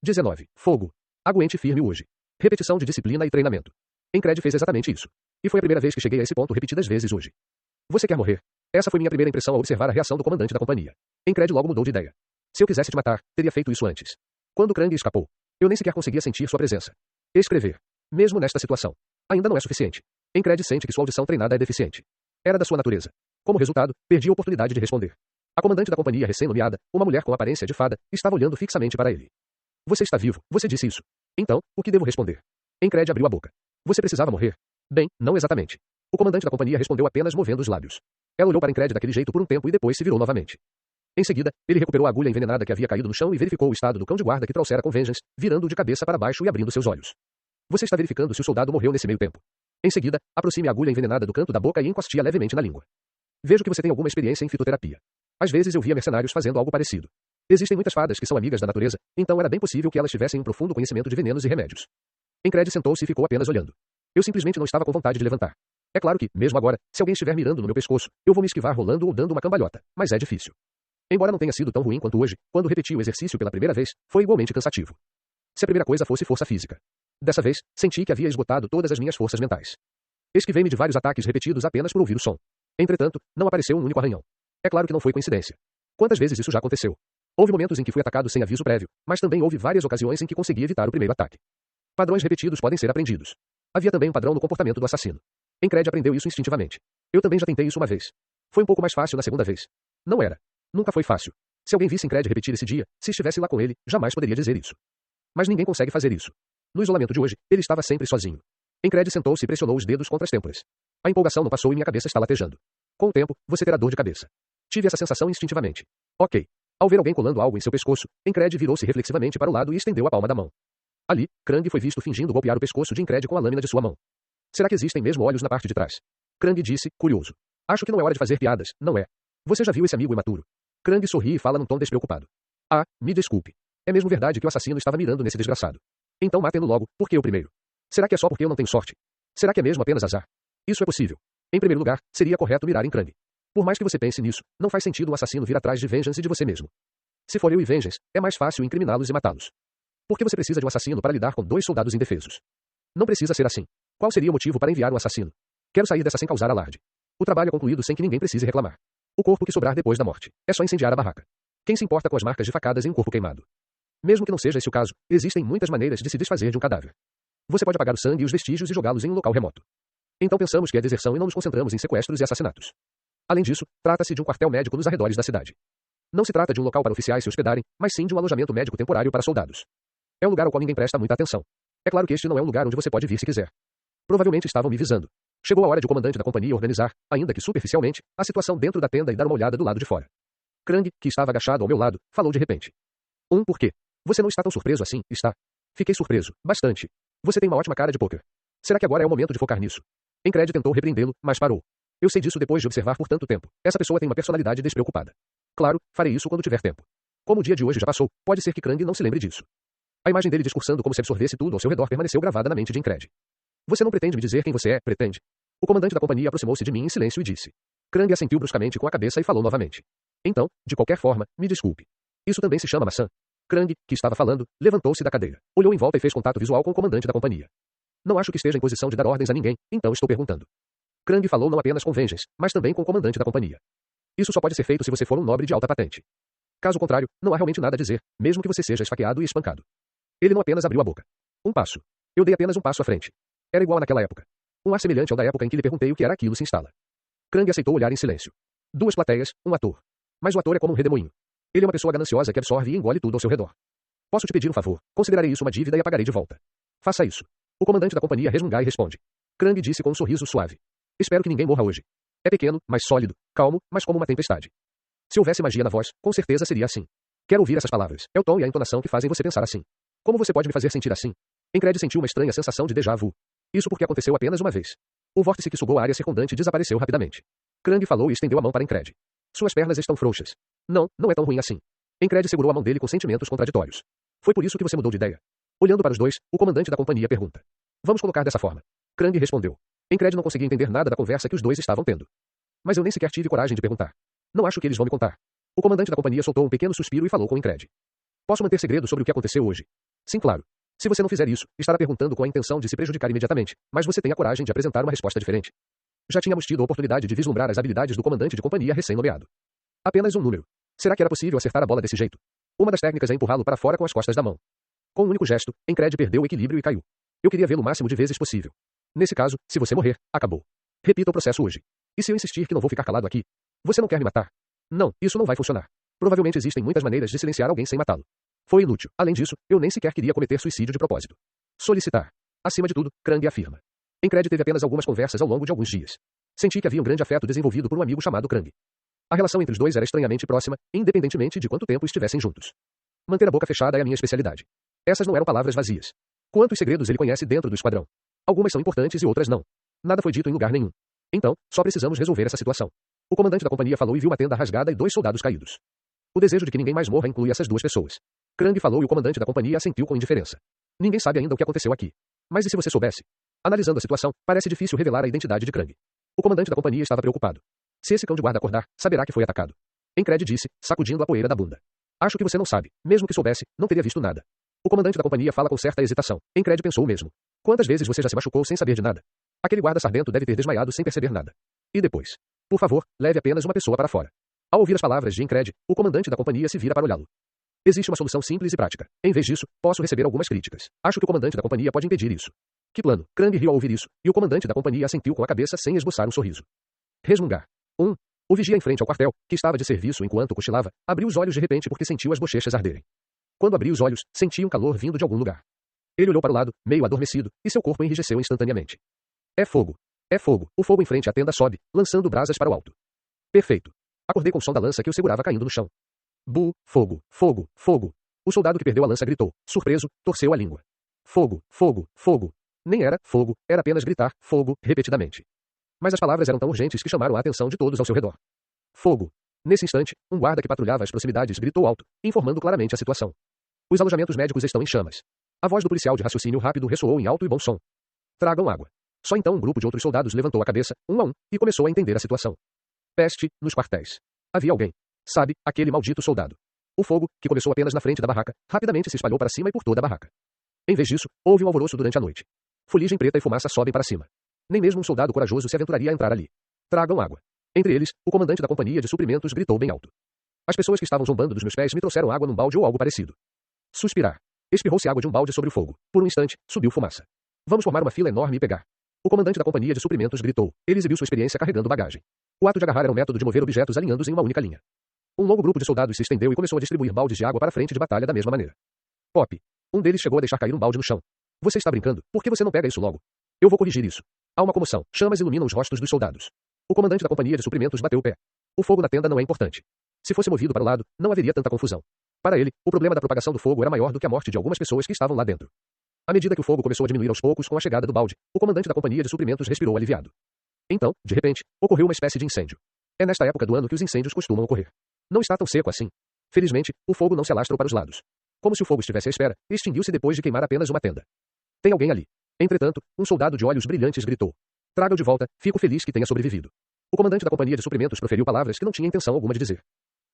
19. Fogo. Aguente firme hoje. Repetição de disciplina e treinamento. Encred fez exatamente isso. E foi a primeira vez que cheguei a esse ponto repetidas vezes hoje. Você quer morrer? Essa foi minha primeira impressão ao observar a reação do comandante da companhia. Encred logo mudou de ideia. Se eu quisesse te matar, teria feito isso antes. Quando Krang escapou, eu nem sequer conseguia sentir sua presença. Escrever. Mesmo nesta situação. Ainda não é suficiente. Encred sente que sua audição treinada é deficiente. Era da sua natureza. Como resultado, perdi a oportunidade de responder. A comandante da companhia recém-nomeada, uma mulher com aparência de fada, estava olhando fixamente para ele. Você está vivo, você disse isso. Então, o que devo responder? Encred abriu a boca. Você precisava morrer? Bem, não exatamente. O comandante da companhia respondeu apenas movendo os lábios. Ela olhou para Encred daquele jeito por um tempo e depois se virou novamente. Em seguida, ele recuperou a agulha envenenada que havia caído no chão e verificou o estado do cão de guarda que trouxera com Vengeance, virando-o de cabeça para baixo e abrindo seus olhos. Você está verificando se o soldado morreu nesse meio tempo. Em seguida, aproxime a agulha envenenada do canto da boca e encoste-a levemente na língua. Vejo que você tem alguma experiência em fitoterapia. Às vezes eu via mercenários fazendo algo parecido. Existem muitas fadas que são amigas da natureza, então era bem possível que elas tivessem um profundo conhecimento de venenos e remédios. Encred sentou-se e ficou apenas olhando. Eu simplesmente não estava com vontade de levantar. É claro que, mesmo agora, se alguém estiver mirando no meu pescoço, eu vou me esquivar rolando ou dando uma cambalhota, mas é difícil. Embora não tenha sido tão ruim quanto hoje, quando repeti o exercício pela primeira vez, foi igualmente cansativo. Se a primeira coisa fosse força física. Dessa vez, senti que havia esgotado todas as minhas forças mentais. Esquivei-me de vários ataques repetidos apenas por ouvir o som. Entretanto, não apareceu um único arranhão. É claro que não foi coincidência. Quantas vezes isso já aconteceu? Houve momentos em que fui atacado sem aviso prévio, mas também houve várias ocasiões em que consegui evitar o primeiro ataque. Padrões repetidos podem ser aprendidos. Havia também um padrão no comportamento do assassino. Encred aprendeu isso instintivamente. Eu também já tentei isso uma vez. Foi um pouco mais fácil na segunda vez. Não era. Nunca foi fácil. Se alguém visse Encred repetir esse dia, se estivesse lá com ele, jamais poderia dizer isso. Mas ninguém consegue fazer isso. No isolamento de hoje, ele estava sempre sozinho. Encred sentou-se e pressionou os dedos contra as têmporas. A empolgação não passou e minha cabeça está latejando. Com o tempo, você terá dor de cabeça. Tive essa sensação instintivamente. Ok. Ao ver alguém colando algo em seu pescoço, Encred virou-se reflexivamente para o lado e estendeu a palma da mão. Ali, Krang foi visto fingindo golpear o pescoço de Encred com a lâmina de sua mão. Será que existem mesmo olhos na parte de trás? Krang disse, curioso. Acho que não é hora de fazer piadas, não é? Você já viu esse amigo imaturo? Krang sorri e fala num tom despreocupado. Ah, me desculpe. É mesmo verdade que o assassino estava mirando nesse desgraçado. Então matem-no logo, porque eu primeiro. Será que é só porque eu não tenho sorte? Será que é mesmo apenas azar? Isso é possível. Em primeiro lugar, seria correto mirar em Krang. Por mais que você pense nisso, não faz sentido um assassino vir atrás de Vengeance e de você mesmo. Se for eu e Vengeance, é mais fácil incriminá-los e matá-los. Por que você precisa de um assassino para lidar com dois soldados indefesos? Não precisa ser assim. Qual seria o motivo para enviar um assassino? Quero sair dessa sem causar alarde. O trabalho é concluído sem que ninguém precise reclamar. O corpo que sobrar depois da morte. É só incendiar a barraca. Quem se importa com as marcas de facadas em um corpo queimado? Mesmo que não seja esse o caso, existem muitas maneiras de se desfazer de um cadáver. Você pode apagar o sangue e os vestígios e jogá-los em um local remoto. Então pensamos que é deserção e não nos concentramos em sequestros e assassinatos. Além disso, trata-se de um quartel médico nos arredores da cidade. Não se trata de um local para oficiais se hospedarem, mas sim de um alojamento médico temporário para soldados. É um lugar ao qual ninguém presta muita atenção. É claro que este não é um lugar onde você pode vir se quiser. Provavelmente estavam me visando. Chegou a hora de o comandante da companhia organizar, ainda que superficialmente, a situação dentro da tenda e dar uma olhada do lado de fora. Krang, que estava agachado ao meu lado, falou de repente. Por quê? Você não está tão surpreso assim, está? Fiquei surpreso, bastante. Você tem uma ótima cara de pôquer. Será que agora é o momento de focar nisso? Encred tentou repreendê-lo, mas parou. Eu sei disso depois de observar por tanto tempo. Essa pessoa tem uma personalidade despreocupada. Claro, farei isso quando tiver tempo. Como o dia de hoje já passou, pode ser que Krang não se lembre disso. A imagem dele discursando como se absorvesse tudo ao seu redor permaneceu gravada na mente de Encred. Você não pretende me dizer quem você é, pretende? O comandante da companhia aproximou-se de mim em silêncio e disse. Krang assentiu bruscamente com a cabeça e falou novamente. Então, de qualquer forma, me desculpe. Isso também se chama maçã. Krang, que estava falando, levantou-se da cadeira, olhou em volta e fez contato visual com o comandante da companhia. Não acho que esteja em posição de dar ordens a ninguém, então estou perguntando. Krang falou não apenas com Vengeance, mas também com o comandante da companhia. Isso só pode ser feito se você for um nobre de alta patente. Caso contrário, não há realmente nada a dizer, mesmo que você seja esfaqueado e espancado. Ele não apenas abriu a boca. Um passo. Eu dei apenas um passo à frente. Era igual naquela época. Um ar semelhante ao da época em que lhe perguntei o que era aquilo se instala. Krang aceitou olhar em silêncio. Duas plateias, um ator. Mas o ator é como um redemoinho. Ele é uma pessoa gananciosa que absorve e engole tudo ao seu redor. Posso te pedir um favor? Considerarei isso uma dívida e a pagarei de volta. Faça isso. O comandante da companhia resmunga e responde. Krang disse com um sorriso suave. Espero que ninguém morra hoje. É pequeno, mas sólido, calmo, mas como uma tempestade. Se houvesse magia na voz, com certeza seria assim. Quero ouvir essas palavras. É o tom e a entonação que fazem você pensar assim. Como você pode me fazer sentir assim? Encred sentiu uma estranha sensação de déjà vu. Isso porque aconteceu apenas uma vez. O vórtice que sugou a área circundante desapareceu rapidamente. Krang falou e estendeu a mão para Encred. Suas pernas estão frouxas. Não, não é tão ruim assim. Encred segurou a mão dele com sentimentos contraditórios. Foi por isso que você mudou de ideia? Olhando para os dois, o comandante da companhia pergunta. Vamos colocar dessa forma. Krang respondeu. Encred não conseguia entender nada da conversa que os dois estavam tendo. Mas eu nem sequer tive coragem de perguntar. Não acho que eles vão me contar. O comandante da companhia soltou um pequeno suspiro e falou com Encred. Posso manter segredo sobre o que aconteceu hoje? Sim, claro. Se você não fizer isso, estará perguntando com a intenção de se prejudicar imediatamente, mas você tem a coragem de apresentar uma resposta diferente. Já tínhamos tido a oportunidade de vislumbrar as habilidades do comandante de companhia recém-nomeado. Apenas um número. Será que era possível acertar a bola desse jeito? Uma das técnicas é empurrá-lo para fora com as costas da mão. Com um único gesto, Encred perdeu o equilíbrio e caiu. Eu queria vê-lo o máximo de vezes possível. Nesse caso, se você morrer, acabou. Repita o processo hoje. E se eu insistir que não vou ficar calado aqui? Você não quer me matar? Não, isso não vai funcionar. Provavelmente existem muitas maneiras de silenciar alguém sem matá-lo. Foi inútil. Além disso, eu nem sequer queria cometer suicídio de propósito. Solicitar. Acima de tudo, Krang afirma. Encred teve apenas algumas conversas ao longo de alguns dias. Senti que havia um grande afeto desenvolvido por um amigo chamado Krang. A relação entre os dois era estranhamente próxima, independentemente de quanto tempo estivessem juntos. Manter a boca fechada é a minha especialidade. Essas não eram palavras vazias. Quantos segredos ele conhece dentro do esquadrão? Algumas são importantes e outras não. Nada foi dito em lugar nenhum. Então, só precisamos resolver essa situação. O comandante da companhia falou e viu uma tenda rasgada e 2 soldados caídos. O desejo de que ninguém mais morra inclui essas 2 pessoas. Krang falou e o comandante da companhia assentiu com indiferença. Ninguém sabe ainda o que aconteceu aqui. Mas e se você soubesse? Analisando a situação, parece difícil revelar a identidade de Krang. O comandante da companhia estava preocupado. Se esse cão de guarda acordar, saberá que foi atacado. Encred disse, sacudindo a poeira da bunda. Acho que você não sabe. Mesmo que soubesse, não teria visto nada. O comandante da companhia fala com certa hesitação. Encred pensou o mesmo. Quantas vezes você já se machucou sem saber de nada? Aquele guarda sargento deve ter desmaiado sem perceber nada. E depois? Por favor, leve apenas uma pessoa para fora. Ao ouvir as palavras de Encred, o comandante da companhia se vira para olhá-lo. Existe uma solução simples e prática. Em vez disso, posso receber algumas críticas. Acho que o comandante da companhia pode impedir isso. Que plano? Krang riu ao ouvir isso, e o comandante da companhia assentiu com a cabeça sem esboçar um sorriso. Resmungar. O vigia em frente ao quartel, que estava de serviço enquanto cochilava, abriu os olhos de repente porque sentiu as bochechas arderem. Quando abriu os olhos, sentiu um calor vindo de algum lugar. Ele olhou para o lado, meio adormecido, e seu corpo enrijeceu instantaneamente. É fogo. É fogo. O fogo em frente à tenda sobe, lançando brasas para o alto. Perfeito. Acordei com o som da lança que eu segurava caindo no chão. Bu, fogo, fogo, fogo. O soldado que perdeu a lança gritou, surpreso, torceu a língua. Fogo, fogo, fogo. Nem era fogo, era apenas gritar fogo repetidamente. Mas as palavras eram tão urgentes que chamaram a atenção de todos ao seu redor. Fogo. Nesse instante, um guarda que patrulhava as proximidades gritou alto, informando claramente a situação. Os alojamentos médicos estão em chamas. A voz do policial de raciocínio rápido ressoou em alto e bom som. Tragam água. Só então um grupo de outros soldados levantou a cabeça, um a um, e começou a entender a situação. Peste, nos quartéis. Havia alguém. Sabe, aquele maldito soldado. O fogo, que começou apenas na frente da barraca, rapidamente se espalhou para cima e por toda a barraca. Em vez disso, houve um alvoroço durante a noite. Fuligem preta e fumaça sobem para cima. Nem mesmo um soldado corajoso se aventuraria a entrar ali. Tragam água. Entre eles, o comandante da companhia de suprimentos gritou bem alto. As pessoas que estavam zombando dos meus pés me trouxeram água num balde ou algo parecido. Suspirar. Espirrou-se água de um balde sobre o fogo. Por um instante, subiu fumaça. Vamos formar uma fila enorme e pegar. O comandante da companhia de suprimentos gritou. Ele exibiu sua experiência carregando bagagem. O ato de agarrar era um método de mover objetos alinhando-os em uma única linha. Um longo grupo de soldados se estendeu e começou a distribuir baldes de água para a frente de batalha da mesma maneira. Pop. Um deles chegou a deixar cair um balde no chão. Você está brincando? Por que você não pega isso logo? Eu vou corrigir isso. Há uma comoção. Chamas iluminam os rostos dos soldados. O comandante da companhia de suprimentos bateu o pé. O fogo na tenda não é importante. Se fosse movido para o lado, não haveria tanta confusão. Para ele, o problema da propagação do fogo era maior do que a morte de algumas pessoas que estavam lá dentro. À medida que o fogo começou a diminuir aos poucos com a chegada do balde, o comandante da companhia de suprimentos respirou aliviado. Então, de repente, ocorreu uma espécie de incêndio. É nesta época do ano que os incêndios costumam ocorrer. Não está tão seco assim. Felizmente, o fogo não se alastrou para os lados. Como se o fogo estivesse à espera, e extinguiu-se depois de queimar apenas uma tenda. Tem alguém ali. Entretanto, um soldado de olhos brilhantes gritou. Traga-o de volta, fico feliz que tenha sobrevivido. O comandante da companhia de suprimentos proferiu palavras que não tinha intenção alguma de dizer.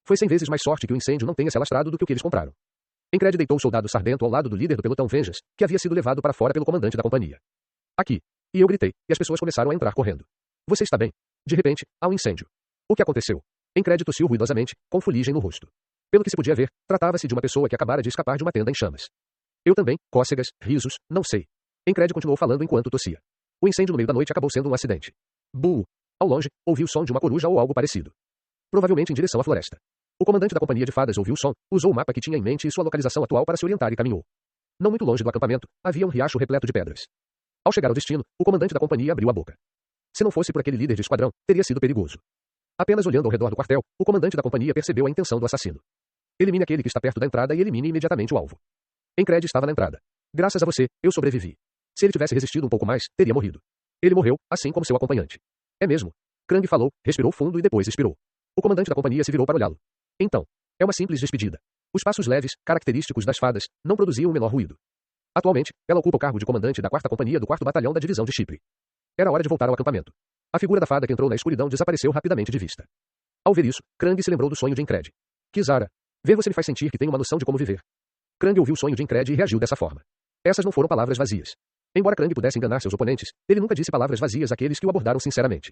Foi 100 vezes mais sorte que o incêndio não tenha se alastrado do que o que eles compraram. Encred deitou o soldado sargento ao lado do líder do pelotão Vengeance, que havia sido levado para fora pelo comandante da companhia. Aqui. E eu gritei, e as pessoas começaram a entrar correndo. Você está bem? De repente, há um incêndio. O que aconteceu? Encred tossiu ruidosamente, com fuligem no rosto. Pelo que se podia ver, tratava-se de uma pessoa que acabara de escapar de uma tenda em chamas. Eu também, cócegas, risos, não sei. Encred continuou falando enquanto tossia. O incêndio no meio da noite acabou sendo um acidente. Buh! Ao longe, ouviu o som de uma coruja ou algo parecido. Provavelmente em direção à floresta. O comandante da companhia de fadas ouviu o som, usou o mapa que tinha em mente e sua localização atual para se orientar e caminhou. Não muito longe do acampamento, havia um riacho repleto de pedras. Ao chegar ao destino, o comandante da companhia abriu a boca. Se não fosse por aquele líder de esquadrão, teria sido perigoso. Apenas olhando ao redor do quartel, o comandante da companhia percebeu a intenção do assassino. Elimine aquele que está perto da entrada e elimine imediatamente o alvo. Encred estava na entrada. Graças a você, eu sobrevivi. Se ele tivesse resistido um pouco mais, teria morrido. Ele morreu, assim como seu acompanhante. É mesmo. Krang falou, respirou fundo e depois expirou. O comandante da companhia se virou para olhá-lo. Então, é uma simples despedida. Os passos leves, característicos das fadas, não produziam o menor ruído. Atualmente, ela ocupa o cargo de comandante da 4ª Companhia do 4º Batalhão da Divisão de Chipre. Era hora de voltar ao acampamento. A figura da fada que entrou na escuridão desapareceu rapidamente de vista. Ao ver isso, Krang se lembrou do sonho de Encred. Kizara, ver você me faz sentir que tenho uma noção de como viver. Krang ouviu o sonho de Incred e reagiu dessa forma. Essas não foram palavras vazias. Embora Krang pudesse enganar seus oponentes, ele nunca disse palavras vazias àqueles que o abordaram sinceramente.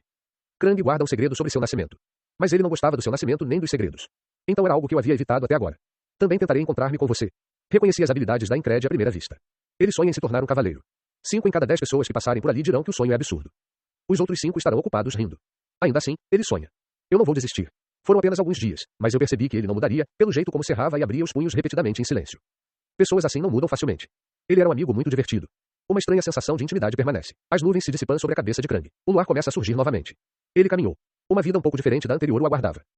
Krang guarda um segredo sobre seu nascimento. Mas ele não gostava do seu nascimento nem dos segredos. Então era algo que eu havia evitado até agora. Também tentarei encontrar-me com você. Reconheci as habilidades da Incred à primeira vista. Ele sonha em se tornar um cavaleiro. 5 em cada 10 pessoas que passarem por ali dirão que o sonho é absurdo. Os outros 5 estarão ocupados rindo. Ainda assim, ele sonha. Eu não vou desistir. Foram apenas alguns dias, mas eu percebi que ele não mudaria, pelo jeito como cerrava e abria os punhos repetidamente em silêncio. Pessoas assim não mudam facilmente. Ele era um amigo muito divertido. Uma estranha sensação de intimidade permanece. As nuvens se dissipam sobre a cabeça de Krang. O luar começa a surgir novamente. Ele caminhou. Uma vida um pouco diferente da anterior o aguardava.